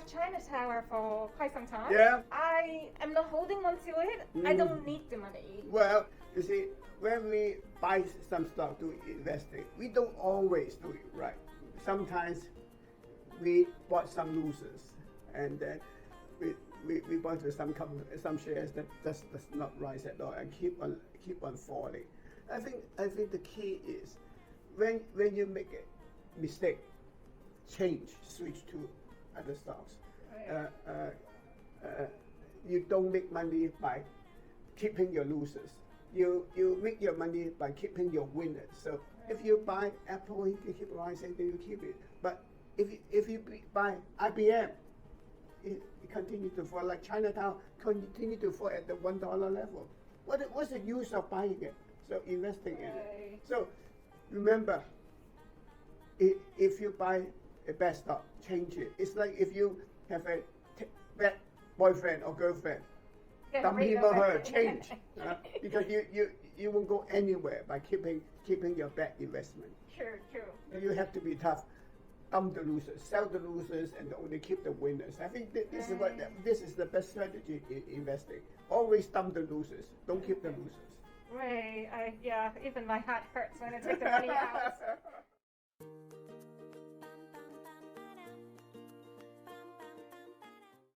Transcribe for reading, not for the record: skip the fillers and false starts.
have China Tower for quite some time. Yeah. I am not holding on to it. I don't need the money. Well, you see, when we buy some stock to investing, we don't always do it right. Sometimes we bought some losers, and then we bought some shares that does not rise at all and keep on falling. I think the key is when you make a mistake, switch to other stocks. Right. You don't make money by keeping your losers. You make your money by keeping your winners. So if you buy Apple, you can keep rising, then you keep it. But if you buy IBM, it continue to fall, like Chinatown continue to fall at the $1 level. What's the use of buying it? So investing in it. So remember, if you buy a bad stock, change it. It's like if you have a bad boyfriend or girlfriend, dump him or her, change. Because you won't go anywhere by keeping your bad investment. True. You have to be tough. Dump the losers, sell the losers, and only keep the winners. I think this is the best strategy in investing. Always dump the losers. Don't keep the losers. Right. Even my heart hurts when I take the money out.